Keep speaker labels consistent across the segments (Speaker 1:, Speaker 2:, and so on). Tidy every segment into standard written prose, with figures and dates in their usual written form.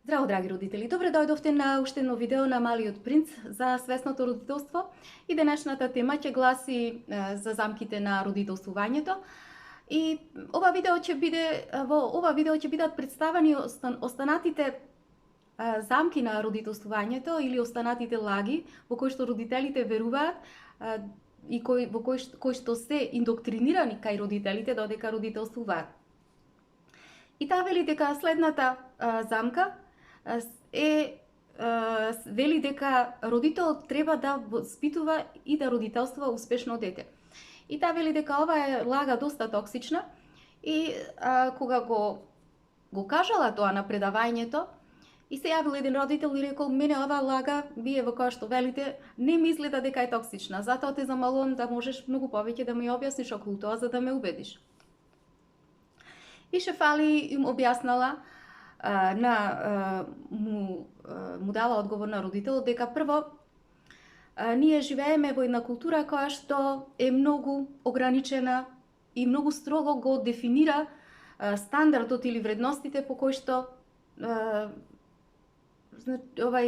Speaker 1: Здраво, драги родители! Добре дојдовте на уште едно видео на Малиот принц за свесното родителство. И денешната тема ќе гласи за замките на родителствувањето. И ова видео ќе биде бидат представени останатите замки на родителствувањето или останатите лаги во кои што родителите веруваат и кои што се индоктринирани кај родителите додека родителствуваат. И таа вели дека следната замка вели дека родителот треба да воспитува и да родителствува успешно дете. И таа вели дека ова е лага доста токсична и кога го кажала тоа на предавањето, и се јавил еден родител и рекол: мене ова лага, вие во која што велите, не ми изгледа дека е токсична, затоа те замалувам да можеш многу повеќе да ми објасниш околу тоа за да ме убедиш. И Шефали им објаснала, му дала одговор на родителот дека прво, ние живееме во една култура која што е многу ограничена и многу строго го дефинира стандардот или вредностите по кои што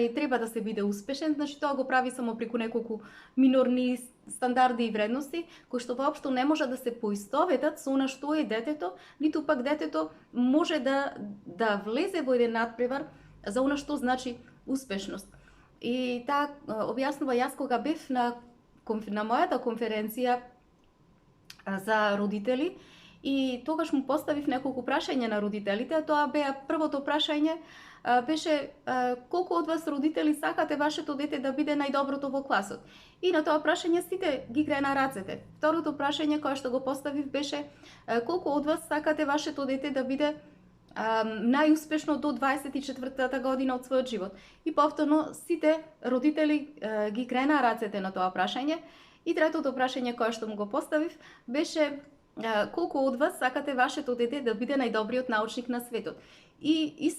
Speaker 1: треба да се биде успешен. Значи тоа го прави само преку неколку минорни стандарди и вредности кои што воопшто не може да се поистоветат со она што е детето, ниту пак детето може да влезе во еден надпревар за она што значи успешност. И таа објаснува, јас кога бев на мојата конференција за родители, и тогаш му поставив неколку прашања на родителите. Тоа беа, првото прашање беше: колку од вас родители сакате вашето дете да биде најдоброто во класот? И на тоа прашање сите ги крена рацете. Второто прашање кое што го поставив беше: колку од вас сакате вашето дете да биде најуспешно до 24-та година од својот живот? И повторно сите родители ги крена рацете на тоа прашање. И третото прашање кое што му го поставив беше: колку од вас сакате вашето дете да биде најдобриот научник на светот? И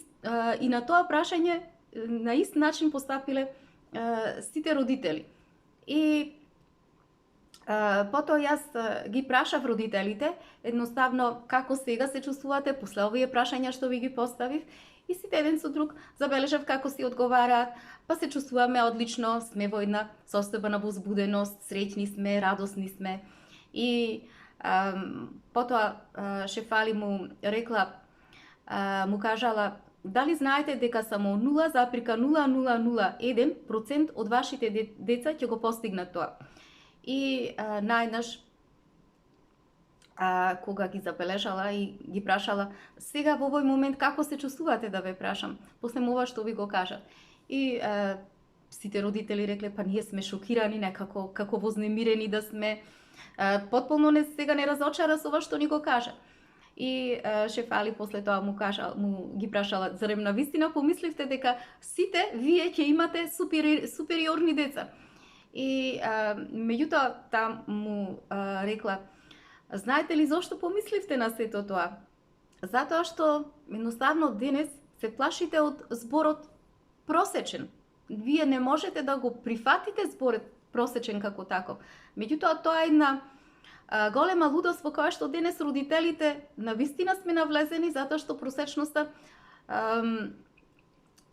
Speaker 1: на тоа прашање на ист начин постапиле сите родители. И потоа јас ги прашав родителите едноставно како сега се чувствувате после овие прашања што ви ги поставив, и сите еден со друг забележав како си одговараат: па се чувствуваме одлично, сме во една состојба на возбуденост, среќни сме, радосни сме. И потоа Шефали му рекла, му кажала: дали знаете дека само 0,0001% од вашите деца ќе го постигнат тоа? И најднаш кога ги забележала и ги прашала: сега во овој момент како се чувствувате, да ве прашам, после ова што ви го кажа? И сите родители рекле: па ние сме шокирани, некако како вознемирени да сме, потполно сега не разочара со ова што ни го кажа. И Шефали после тоа му ги прашала: зарем на вистина помисливте дека сите вие ќе имате супериорни деца? И меѓутоа таа му рекла: знаете ли зошто помисливте на сето тоа? Затоа што едноставно денес се плашите од зборот просечен. Вие не можете да го прифатите зборот просечен како таков. Меѓутоа тоа е една голема лудост во која што денес родителите навистина сме навлезени, затоа што просечноста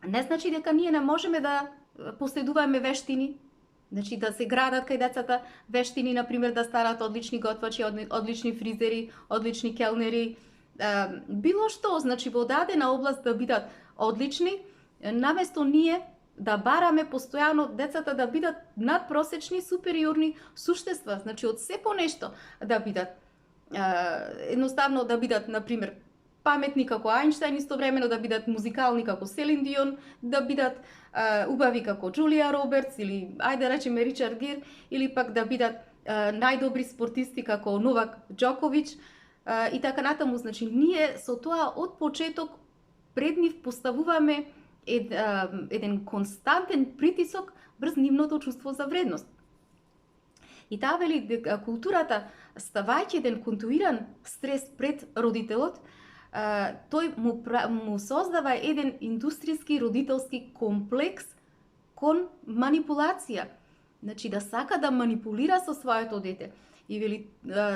Speaker 1: не значи дека ние не можеме да поседуваме вештини, значи да се градат кај децата вештини, например да станат одлични готвачи, одлични фризери, одлични келнери, било што, значи во дадена област да бидат одлични, наместо ние да бараме постојано децата да бидат надпросечни, супериорни суштества, значи од се по нешто да бидат, едноставно да бидат, например, паметни како Ајнштајн, истовремено да бидат музикални како Селин Дион, да бидат убави како Џулија Робертс или ајде речеме Ричард Гир, или пак да бидат најдобри спортисти како Новак Џоковиќ и така натаму. Значи ние со тоа од почеток пред нив поставуваме еден константен притисок врз нивното чувство за вредност. И таа вели дека културата, ставајќи еден контуиран стрес пред родителот, тој му создава еден индустријски родителски комплекс кон манипулација. Значи да сака да манипулира со своето дете. И вели,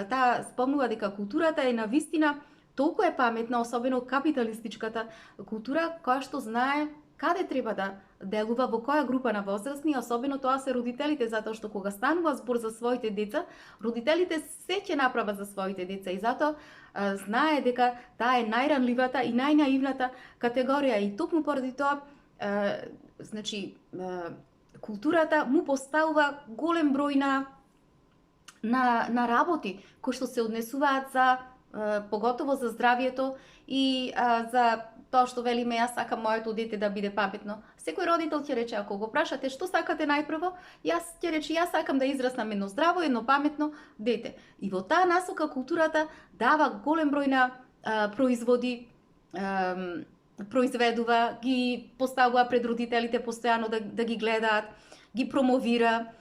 Speaker 1: таа спомнува дека културата е навистина толку е паметна, особено капиталистичката култура, која што знае каде треба да делува, во која група на возрастни, особено тоа се родителите, затоа што кога станува збор за своите деца, родителите се ќе направат за своите деца и затоа знае дека таа е најранливата и најнаивната категорија и токму поради тоа значи културата му поставува голем број на работи кои што се однесуваат за поготово за здравието и за тоа што велиме јас сакам моето дете да биде паметно. Секој родител ќе рече ако го прашате што сакате најпрво, јас ќе рече јас сакам да израснам едно здраво, едно паметно дете. И во таа насока културата дава голем број на производи, произведува, ги поставува пред родителите постојано да ги гледаат, ги промовира,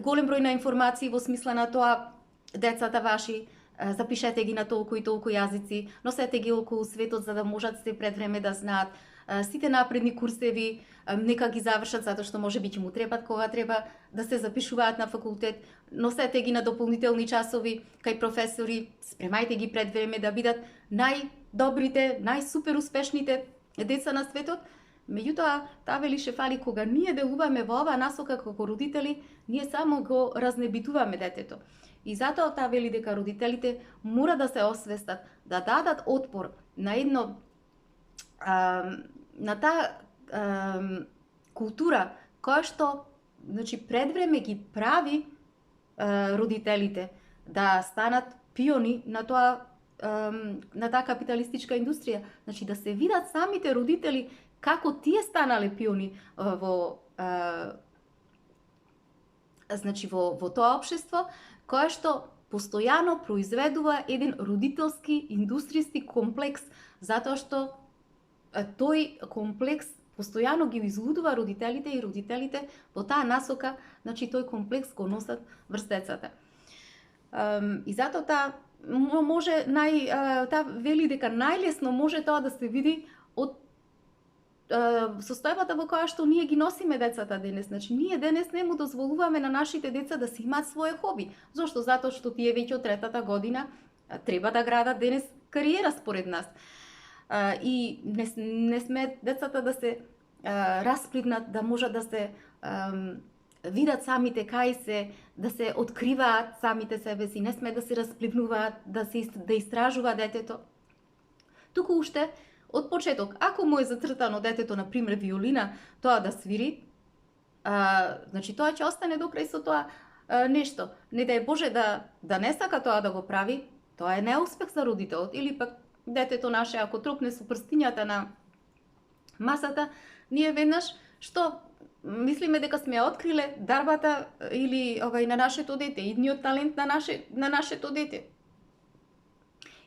Speaker 1: голем број на информации во смисла на тоа децата ваши запишете ги на толку и толку јазици, носете ги околу светот за да можат се пред време да знаат. Сите напредни курсеви нека ги завршат затоа што можеби ќе му требат кога треба да се запишуваат на факултет. Носете ги на дополнителни часови кај професори, спремајте ги пред време да бидат најдобрите, најсупер успешните деца на светот. Меѓутоа, таа вели шефали кога ние делуваме во оваа насока како родители, ние само го разнебитуваме детето. И затоа таа вели дека родителите мора да се освестат, да дадат отпор на едно на таа култура која што значи пред време ги прави родителите да станат пиони на тоа на таа капиталистичка индустрија, значи да се видат самите родители како тие станале пиони значи во тоа општество кое што постојано произведува еден родителски индустријски комплекс, затоа што тој комплекс постојано ги излудува родителите и родителите во таа насока, значи тој комплекс го носат врз децата. И затоа таа може таа вели дека најлесно може тоа да се види од состојбата во која што ние ги носиме децата денес. Значи, ние денес не му дозволуваме на нашите деца да си имаат своје хоби. Зошто? Затоа што тие веќе од третата година треба да градат денес кариера според нас. И не сме децата да се распливнат, да можат да се видат самите кај се, да се откриваат самите себе си, не сме да се распливнуваат, да истражува детето. Туку уште од почеток, ако му е зацртано детето, например, виолина, тоа да свири, значи тоа ќе остане докрај со тоа нешто. Не дај Боже да не сака тоа да го прави, тоа е неуспех за родителот. Или пак детето наше, ако тропне со прстињата на масата, ние веднаш, што мислиме дека сме откриле дарбата или на нашето дете, идниот талент на нашето дете.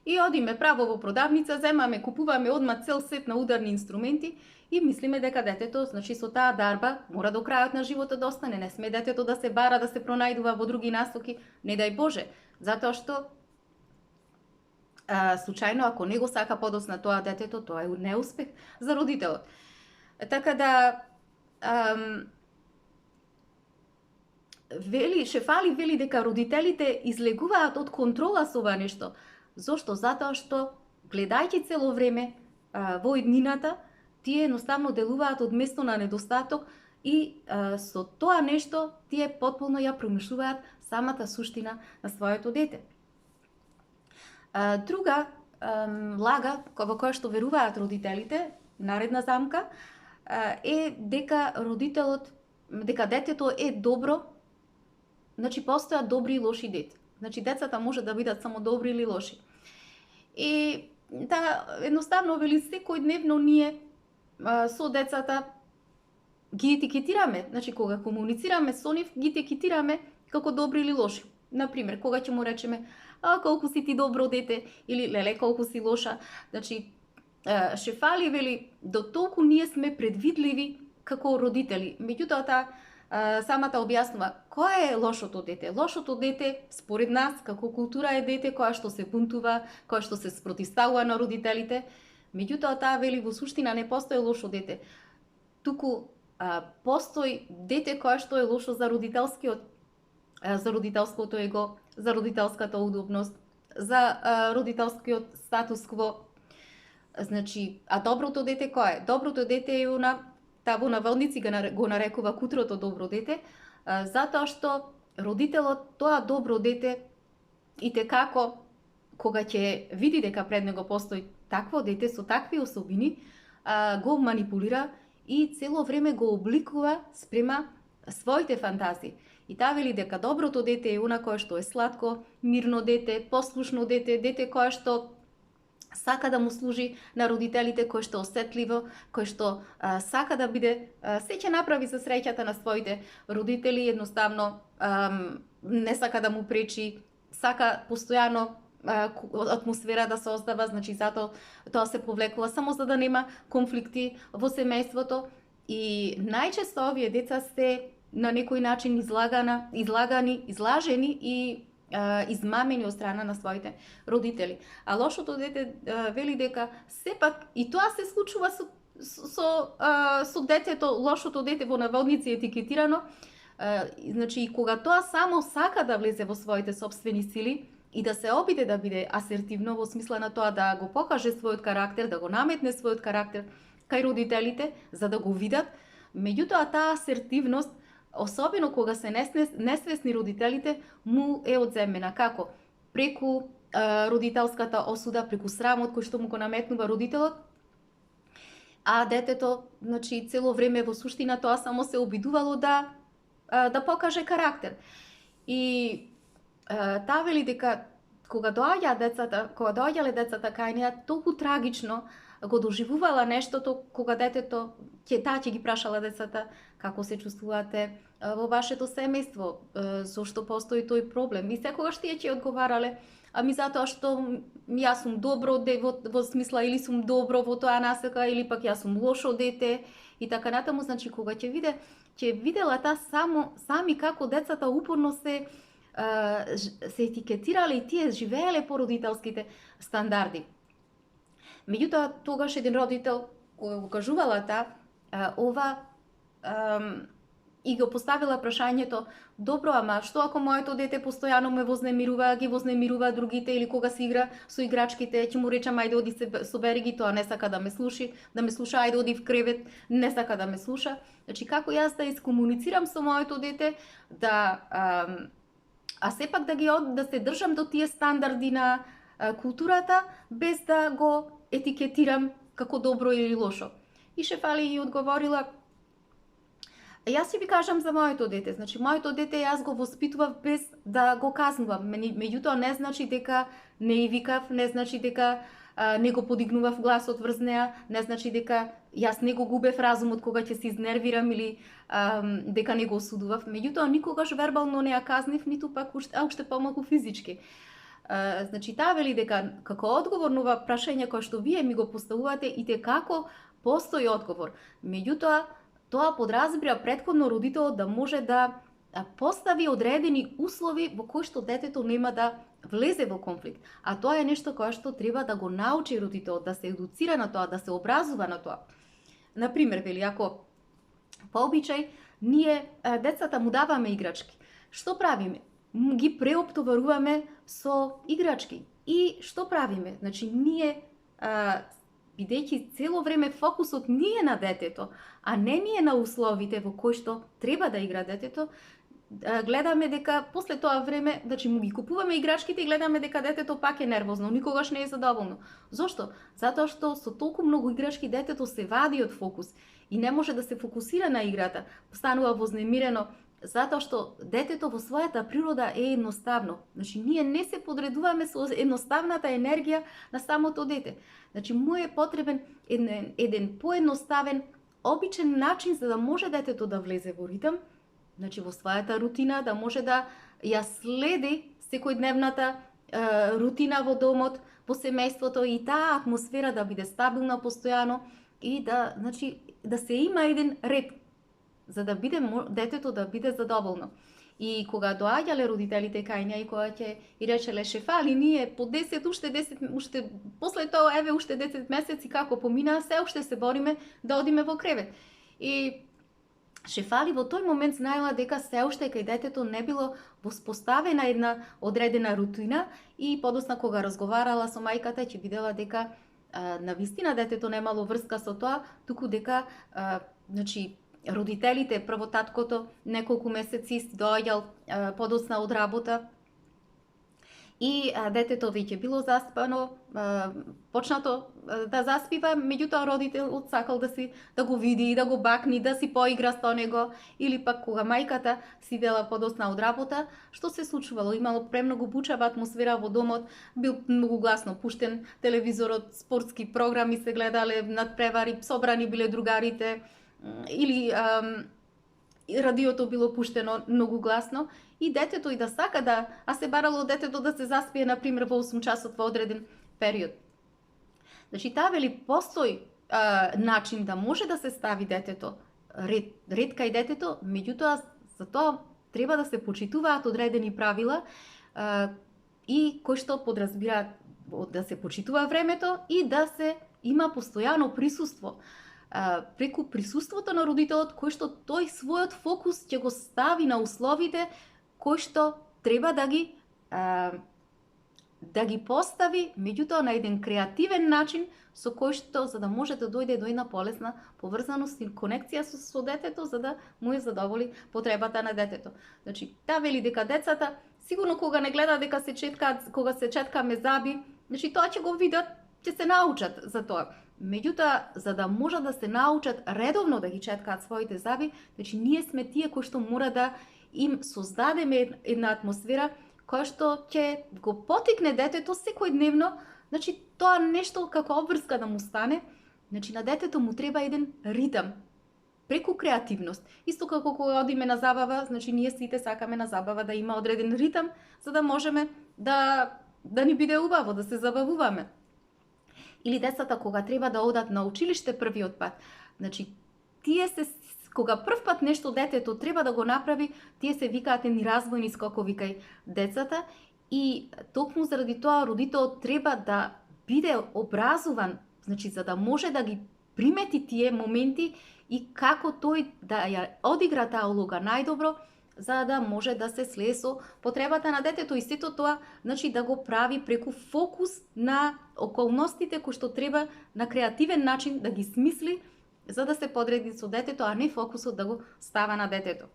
Speaker 1: И одиме право во продавница, земаме, купуваме одма цел сет на ударни инструменти и мислиме дека детето, значи со таа дарба, мора до крајот на животот да остане. Не сме детето да се бара, да се пронајдува во други насоки, не дај Боже. Затоа што случајно, ако не го сака подоцна тоа детето, тоа е неуспех за родителот. Така да, шефали вели дека родителите излегуваат од контрола со ова нешто. Зошто? Затоа што, гледајќи цело време во иднината, тие едноставно делуваат од место на недостаток и со тоа нешто тие потполно ја промишуваат самата суштина на своето дете. Друга лага во која што веруваат родителите, наредна замка, е дека дека детето е добро, значи постојат добри и лоши деца. Значи децата може да бидат само добри или лоши. И едноставно вели секојдневно ние со децата ги етикетираме, значи кога комуницираме со нив, ги етикетираме како добри или лоши. Например, кога ќе му речеме колку си ти добро дете или леле колку си лоша, значи шефали вели до толку ние сме предвидливи како родители. Меѓутоа таа самата објаснува кој е лошото дете. Лошото дете, според нас, како култура е дете која што се бунтува, која што се спротивставува на родителите. Меѓутоа таа вели во суштина не постои лошо дете. Туку постои дете која што е лошо за родителското его, за родителската удобност, за родителскиот статус кво. Значи, а доброто дете кој е? Доброто дете е она, таа во наводници го нарекува кутрото добро дете, затоа што родителот тоа добро дете и те како кога ќе види дека пред него постои такво дете со такви особини, го манипулира и цело време го обликува спрема своите фантазии. И таа вели дека доброто дете е она кое што е сладко, мирно дете, послушно дете, дете кое што сака да му служи на родителите, кој што осетливо, кој што сака да биде, се ќе направи за среќата на своите родители, едноставно не сака да му пречи, сака постојано атмосфера да создава, значи затоа тоа се повлекува само за да нема конфликти во семејството и најчесто овие деца се на некој начин излажени и измамени од страна на своите родители. А лошото дете вели дека сепак и тоа се случува со детето, лошото дете во наводници етикетирано, значи и кога тоа само сака да влезе во своите собствени сили и да се обиде да биде асертивно во смисла на тоа да го покаже својот карактер, да го наметне својот карактер кај родителите за да го видат, меѓутоа таа асертивност особено кога се несвесни родителите, му е одземена. Како? Преку родителската осуда, преку срамот кој што му го наметнува родителот, а детето, значи, цело време во суштина тоа само се обидувало да покаже карактер. И таа вели дека кога доаѓале децата кај неа, толку трагично го доживувала нештото кога детето таа ќе ги прашала децата како се чувствувате во вашето семејство, зошто постои тој проблем. И секогаш тие ќе одговарале, ами затоа што јас сум добро во смисла или сум добро во тоа насека или пак јас сум лошо дете и така натаму. Значи кога ќе видела таа сами како децата упорно се етикетирале и тие живееле по родителските стандарди. Меѓутоа, тогаш еден родител го кажувала ова и го поставила прашањето: добро, ама што ако моето дете постојано ме вознемирува, ги вознемирува другите или кога се игра со играчките, ќе му речам ајде оди се собери ги, тоа не сака да ме слуша, ајде оди в кревет, не сака да ме слуша. Значи како јас да искомуницирам со моето дете а сепак да се држам до тие стандарди на културата без да го етикетирам како добро или лошо. И Шефали ја одговорила: јас ќе ви кажам за моето дете. Значи, моето дете јас го воспитував без да го казнувам. Меѓутоа не значи дека не и викав, не значи дека не го подигнував гласот врз неа, не значи дека јас не го губев разумот кога ќе се изнервирам или дека не го осудував. Меѓутоа никогаш вербално не ја казнив, ниту пак уште помалку физички. Значи, таа вели дека како одговор на ова прашање кое што вие ми го поставувате и те како постои одговор. Меѓутоа, тоа подразбира претходно родителот да може да постави одредени услови во кои што детето нема да влезе во конфликт. А тоа е нешто кое што треба да го научи родителот, да се едуцира на тоа, да се образува на тоа. Например, вели, ако по обичај ние децата му даваме играчки, што правиме? Ги преоптоваруваме со играчки. И што правиме? Значи, ние бидејќи цело време фокусот не е на детето, а не ни е на условите во кои што треба да игра детето, гледаме дека после тоа време, значи му ги купуваме играчките и гледаме дека детето пак е нервозно, никогаш не е задоволно. Зошто? Затоа што со толку многу играчки детето се вади од фокус и не може да се фокусира на играта, станува вознемирено, затоа што детето во својата природа е едноставно. Значи, ние не се подредуваме со едноставната енергија на самото дете. Значи, му е потребен еден поедноставен, обичен начин за да може детето да влезе во ритм, значи во својата рутина, да може да ја следи секојдневната рутина во домот, во семејството и таа атмосфера да биде стабилна постојано и да се има еден ред за да биде детето да биде задоволно. И кога доаѓале родителите кај неа и кога ќе и речеле: Шефали, ние по 10 уште после тоа еве уште 10 месеци како поминаа, се уште се бориме да одиме во кревет. И Шефали во тој момент знаела дека се уште кај детето не било воспоставена една одредена рутина и подосна кога разговарала со мајката ќе видела дека навистина детето немало врска со тоа, туку дека значи родителите, прво таткото неколку месеци доаѓал подосна од работа и детето веќе било заспано, почнато да заспива, меѓутоа родителот сакал да го види, да го бакни, да си поигра со него, или пак кога мајката сидела подосна од работа, што се случувало? Имало премногу бучава атмосфера во домот, бил многу гласно пуштен телевизорот, спортски програми се гледале, надпревари, собрани биле другарите, или радиото било пуштено многу гласно и детето и да сака да, а се барало детето да се заспие например во 8 часот во одреден период. Значи таа вели постои начин да може да се стави детето ред кај детето, меѓутоа за тоа треба да се почитуваат одредени правила и кои што подразбираат да се почитува времето и да се има постојано присуство. Преку присуството на родителот, кој што тој својот фокус ќе го стави на условите кои што треба да ги постави, меѓутоа на еден креативен начин со кој што за да може да дојде до една полесна поврзаност и конекција со детето за да му ја задоволи потребата на детето. Значи, таа вели дека децата сигурно кога не гледаат дека се четкаат, кога се четка мезаби, значи тоа ќе го видат, ќе се научат за тоа. Меѓутоа, за да можат да се научат редовно да ги четкаат своите заби, значи ние сме тие кои што мора да им создадеме една атмосфера која што ќе го потикне детето секојдневно, значи тоа нешто како обврска да му стане, значи на детето му треба еден ритам преку креативност. Исто како кога одиме на забава, значи ние сите сакаме на забава да има одреден ритам за да можеме да ни биде убаво, да се забавуваме. Или децата кога треба да одат на училиште првиот пат, значи тие се кога прв пат нешто детето треба да го направи, тие се викаат едни развојни скокови кај децата и токму заради тоа родителот треба да биде образуван, значи за да може да ги примети тие моменти и како тој да ја одигра таа улога најдобро, за да може да се слее со потребата на детето и сето тоа, значи да го прави преку фокус на околностите кои што треба на креативен начин да ги смисли за да се подреди со детето, а не фокусот да го става на детето.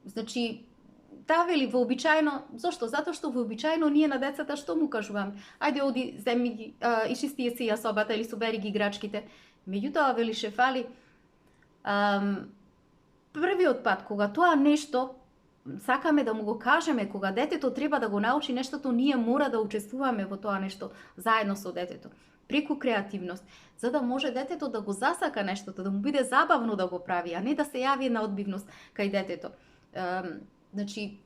Speaker 1: Значи, таа вели вообичаено, зошто? Затоа што вообичаено ние на децата што му кажуваме? Ајде оди, земи ги, ичисти си ја собата или собери ги играчките. Меѓутоа, вели Шефали, првиот пат кога тоа нешто сакаме да му го кажеме, кога детето треба да го научи нештото, ние мора да учествуваме во тоа нешто заедно со детето, преку креативност, за да може детето да го засака нештото, да му биде забавно да го прави, а не да се јави една одбивност кај детето. Значи,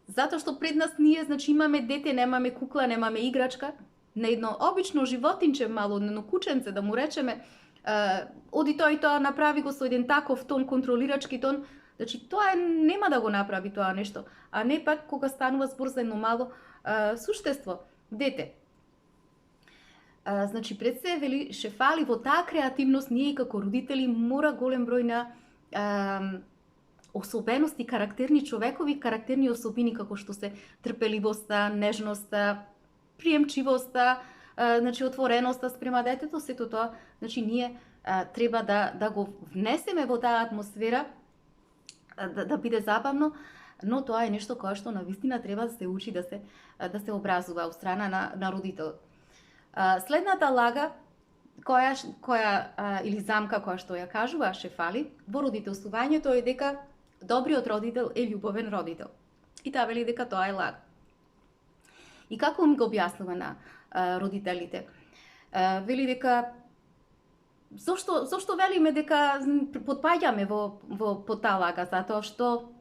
Speaker 1: затоа што пред нас ние, значи, имаме дете, немаме кукла, немаме играчка, на едно обично животинче мало, на едно кученце, да му речеме, оди тој и тоа, направи го со еден таков тон, контролирачки тон, значи тоа нема да го направи тоа нешто, а не пак кога станува збор за едно мало суштество, дете. Значи пред се вели Шефали во таа креативност ние како родители мора голем број на особености, карактерни човекови карактерни особини како што се трпеливоста, нежноста, приемчивоста, значи отвореноста спрема детето, сето тоа, значи ние треба да го внесеме во таа атмосфера, да биде забавно, но тоа е нешто кое што навистина треба да се учи, да се образува од страна на родителот. Следната лага која или замка која што ја кажува Шефали во родителствувањето е дека добриот родител е љубовен родител. И таа вели дека тоа е лага. И како ми го објаснува на родителите? Вели дека зошто велиме дека потпаѓаме во таа лага, затоа што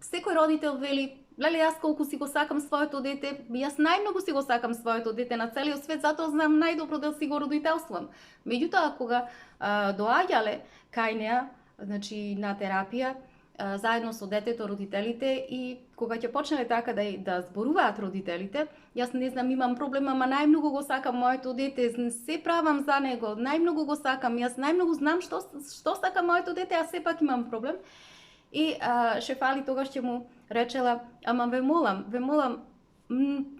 Speaker 1: секој родител вели, леле, јас колку си го сакам своето дете, јас најмногу си го сакам своето дете на целиот свет, затоа знам најдобро да си го родителствам. Меѓутоа, кога доаѓале кај неа, значи на терапија, заедно со детето, родителите, и кога ќе почне така да зборуваат родителите, јас не знам, имам проблем, ама најмногу го сакам моето дете, се правам за него, најмногу го сакам, јас најмногу знам што сака моето дете, а сепак имам проблем. И шефали тогаш ќе му речела, ама ве молам,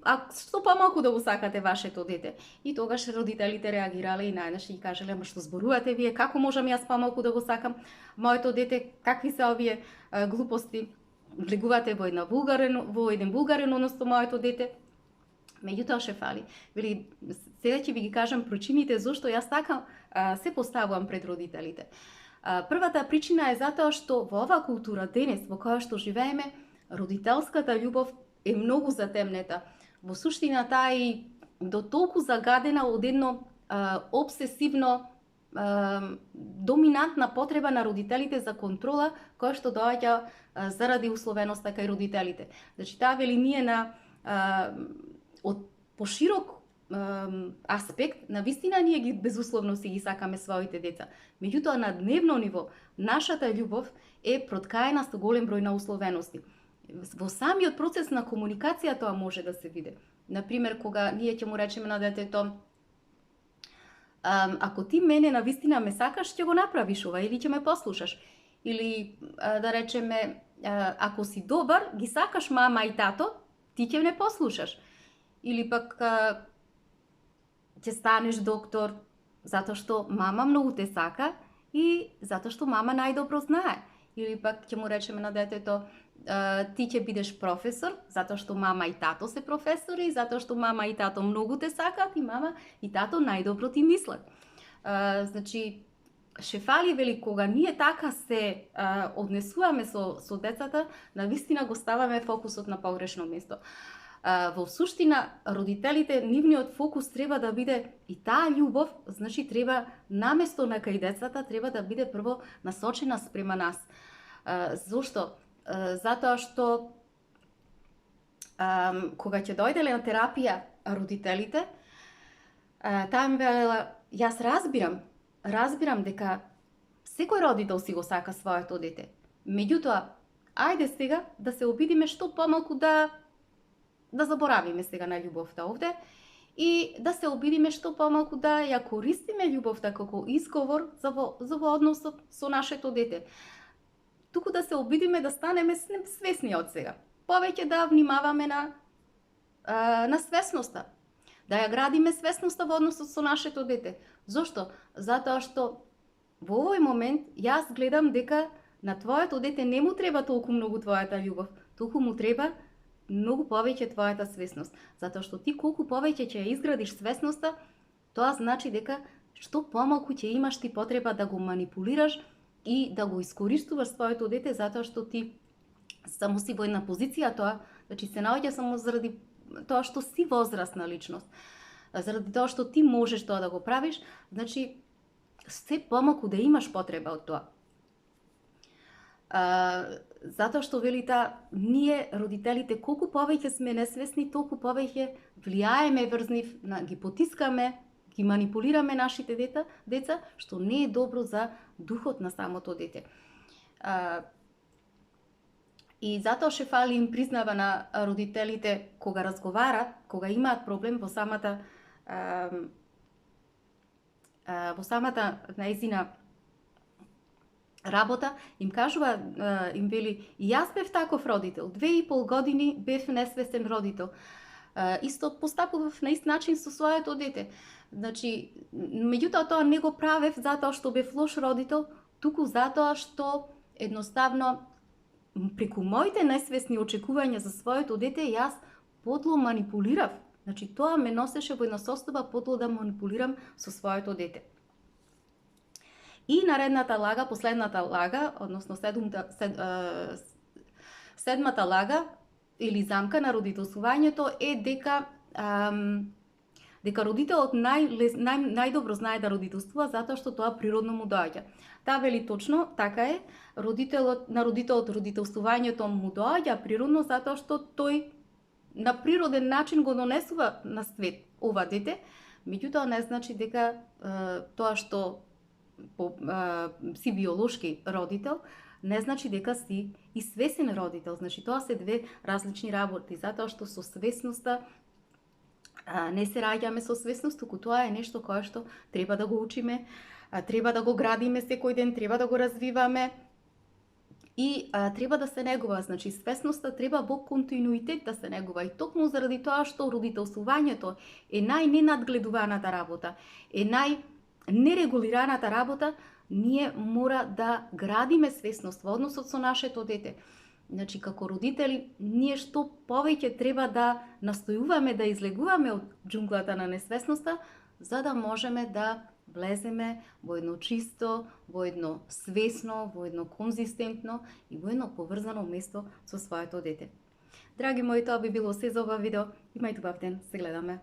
Speaker 1: а што помалку да го сакате вашето дете? И тогаш родителите реагирале и најнаш и кажале, ама што зборувате вие, како можам јас помалку да го сакам моето дете, какви се овие глупости, влегувате во еден вулгарен однос со моето дете. Меѓутоа шефали, вели, сега ќе ви ги кажам причините зошто јас така се поставувам пред родителите. Првата причина е затоа што во оваа култура денес во која што живееме, родителската љубов е многу затемнета. Во суштина таа е до толку загадена од едно обсесивно доминантна потреба на родителите за контрола, која што доаѓа заради условеноста кај родителите. Значи таа вели ние од поширок аспект, навистина ние ги безусловно си ги сакаме своите деца. Меѓутоа на дневно ниво нашата љубов е проткаена со голем број на условености. Во самиот процес на комуникација тоа може да се види. Например, кога ние ќе му речеме на детето, ако ти мене навистина ме сакаш, ќе го направиш ова или ќе ме послушаш. Или да речеме, ако си добар, ги сакаш мама и тато, ти ќе не послушаш. Или пак ќе станеш доктор затоа што мама многу те сака и затоа што мама најдобро знае. Или пак ќе му речеме на детето, ти ќе бидеш професор затоа што мама и тато се професори, затоа што мама и тато многу те сакаат и мама и тато најдобро ти мислат. Значи, шефали вели, кога ние така се однесуваме со децата, навистина го ставаме фокусот на погрешно место. Во суштина, родителите, нивниот фокус треба да биде и таа љубов, значи треба наместо на кај децата, треба да биде прво насочена спрема нас. Зошто? Затоа што кога ќе дојделе на терапија родителите, таа ми велела, јас разбирам дека секој родител си го сака своето дете. Меѓутоа, ајде сега да се обидиме што помалку да заборавиме сега на љубовта овде и да се обидиме што помалку да ја користиме љубовта како изговор за во односот со нашето дете. Туку да се обидиме да станеме свесни од сега. Повеќе да внимаваме на свесноста. Да ја градиме свесноста во односот со нашето дете. Зошто? Затоа што во овој момент јас гледам дека на твоето дете не му треба толку многу твојата љубов, туку му треба многу повеќе твојата свесност. Затоа што ти колку повеќе ќе ја изградиш свесноста, тоа значи дека што помалку ќе имаш ти потреба да го манипулираш и да го искористуваш своето дете, затоа што ти само си во една позиција, тоа значи се наоѓа само заради тоа што си возрастна личност. Заради тоа што ти можеш тоа да го правиш, значи се помалку да имаш потреба од тоа. Затоа што велита, ние родителите колку повеќе сме несвесни, толку повеќе влијаеме врз нив, ги потискаме, ги манипулираме нашите деца, што не е добро за духот на самото дете. И затоа шефали им признава на родителите кога разговарат, кога имаат проблем во самата наизина работа, им кажува, им вели, и јас бев таков родител, 2,5 години бев несвесен родител. Исто постапував на ист начин со своето дете. Значи, меѓутоа тоа не го правев затоа што бев лош родител, туку затоа што едноставно преку моите несвесни очекувања за своето дете јас подло манипулирав. Значи, тоа ме носеше во една состојба подло да манипулирам со своето дете. И наредната лага, последната лага, односно седмата лага или замка на родителствувањето е дека родителот најдобро знае да родителствува затоа што тоа природно му доаѓа. Таа вели точно, така е, на родителот родителствувањето му доаѓа природно затоа што тој на природен начин го донесува на свет ова дете, меѓутоа не значи дека тоа што си биолошки родител, не значи дека си и свесен родител. Значи тоа се две различни работи, затоа што со свесноста не се раѓаме со свесност, туку тоа е нешто кое што треба да го учиме, треба да го градиме секој ден, треба да го развиваме и треба да се негува. Значи, свесноста треба во континуитет да се негува. И токму заради тоа што родителствувањето е најненадгледуваната работа, е најнерегулираната работа, ние мора да градиме свесност во односот со нашето дете. Значи, како родители, ние што повеќе треба да настојуваме да излегуваме од џунглата на несвесноста, за да можеме да влеземе во едно чисто, во едно свесно, во едно конзистентно и во едно поврзано место со своето дете. Драги мои, тоа би било се за ова видео. Имајте убав ден, се гледаме.